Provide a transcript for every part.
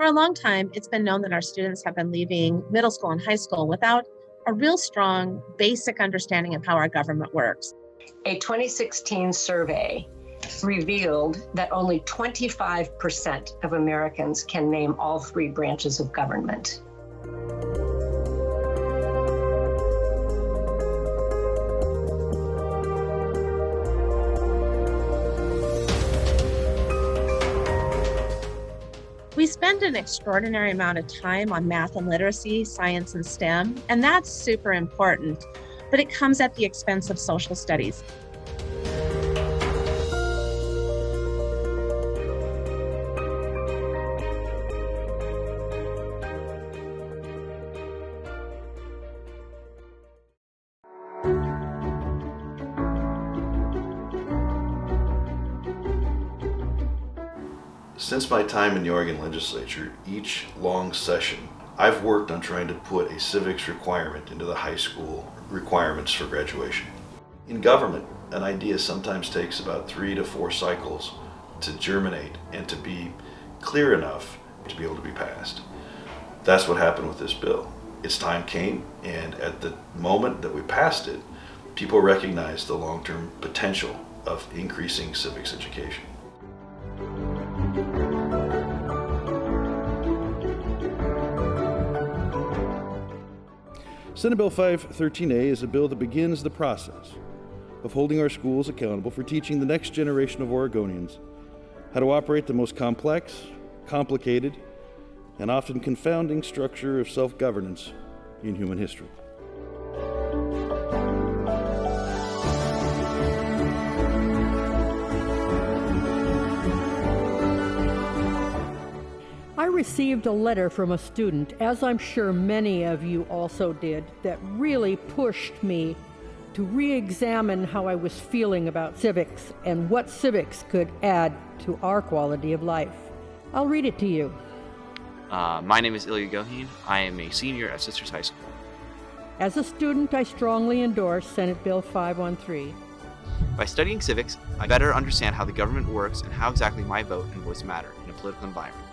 For a long time, it's been known that our students have been leaving middle school and high school without a real strong basic understanding of how our government works. A 2016 survey revealed that only 25% of Americans can name all three branches of government. We spend an extraordinary amount of time on math and literacy, science and STEM, and that's super important, but it comes at the expense of social studies. Since my time in the Oregon legislature, each long session, I've worked on trying to put a civics requirement into the high school requirements for graduation. In government, an idea sometimes takes about 3 to 4 cycles to germinate and to be clear enough to be able to be passed. That's what happened with this bill. Its time came, and at the moment that we passed it, people recognized the long-term potential of increasing civics education. Senate Bill 513A is a bill that begins the process of holding our schools accountable for teaching the next generation of Oregonians how to operate the most complex, complicated, and often confounding structure of self-governance in human history. I received a letter from a student, as I'm sure many of you also did, that really pushed me to re-examine how I was feeling about civics and what civics could add to our quality of life. I'll read it to you. My name is Ilya Goheen. I am a senior at Sisters High School. As a student, I strongly endorse Senate Bill 513. By studying civics, I better understand how the government works and how exactly my vote and voice matter in a political environment.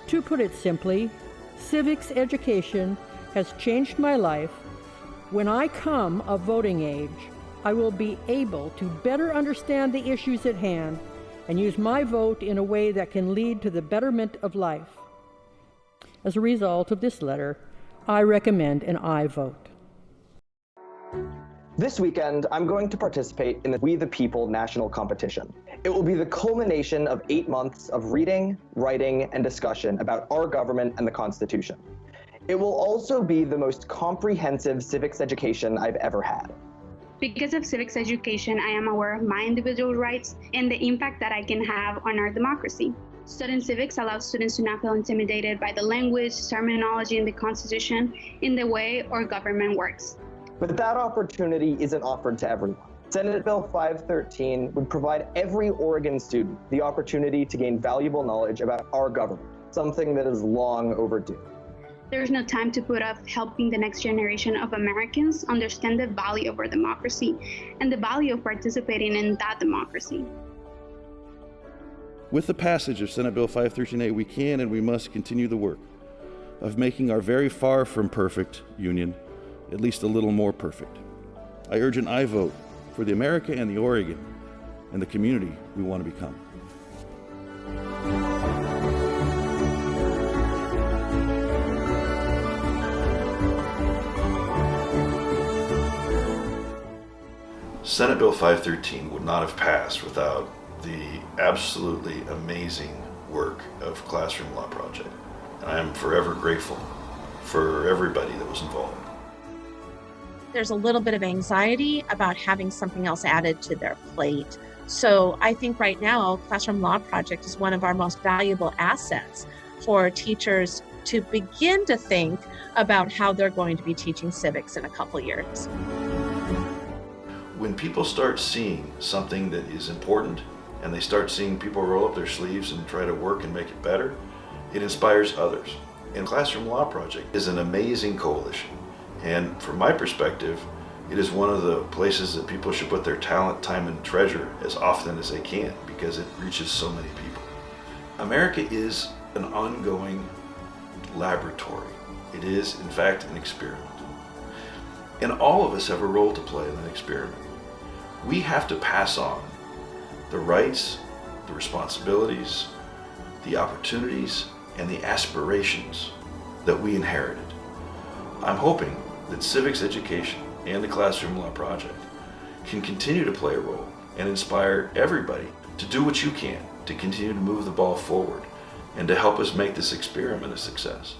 To put it simply, civics education has changed my life. When I come of voting age, I will be able to better understand the issues at hand and use my vote in a way that can lead to the betterment of life. As a result of this letter, I recommend an aye vote. This weekend, I'm going to participate in the We the People national competition. It will be the culmination of 8 months of reading, writing, and discussion about our government and the Constitution. It will also be the most comprehensive civics education I've ever had. Because of civics education, I am aware of my individual rights and the impact that I can have on our democracy. Studying civics allows students to not feel intimidated by the language, terminology, and the Constitution in the way our government works. But that opportunity isn't offered to everyone. Senate Bill 513 would provide every Oregon student the opportunity to gain valuable knowledge about our government, something that is long overdue. There's no time to put off helping the next generation of Americans understand the value of our democracy and the value of participating in that democracy. With the passage of Senate Bill 513A, we can and we must continue the work of making our very far from perfect union at least a little more perfect. I urge an aye vote for the America and the Oregon and the community we want to become. Senate Bill 513 would not have passed without the absolutely amazing work of Classroom Law Project. And I am forever grateful for everybody that was involved. There's a little bit of anxiety about having something else added to their plate. So I think right now, Classroom Law Project is one of our most valuable assets for teachers to begin to think about how they're going to be teaching civics in a couple years. When people start seeing something that is important and they start seeing people roll up their sleeves and try to work and make it better, it inspires others. And Classroom Law Project is an amazing coalition. And from my perspective, it is one of the places that people should put their talent, time, and treasure as often as they can because it reaches so many people. America is an ongoing laboratory. It is, in fact, an experiment. And all of us have a role to play in that experiment. We have to pass on the rights, the responsibilities, the opportunities, and the aspirations that we inherited. I'm hoping that civics education and the Classroom Law Project can continue to play a role and inspire everybody to do what you can to continue to move the ball forward and to help us make this experiment a success.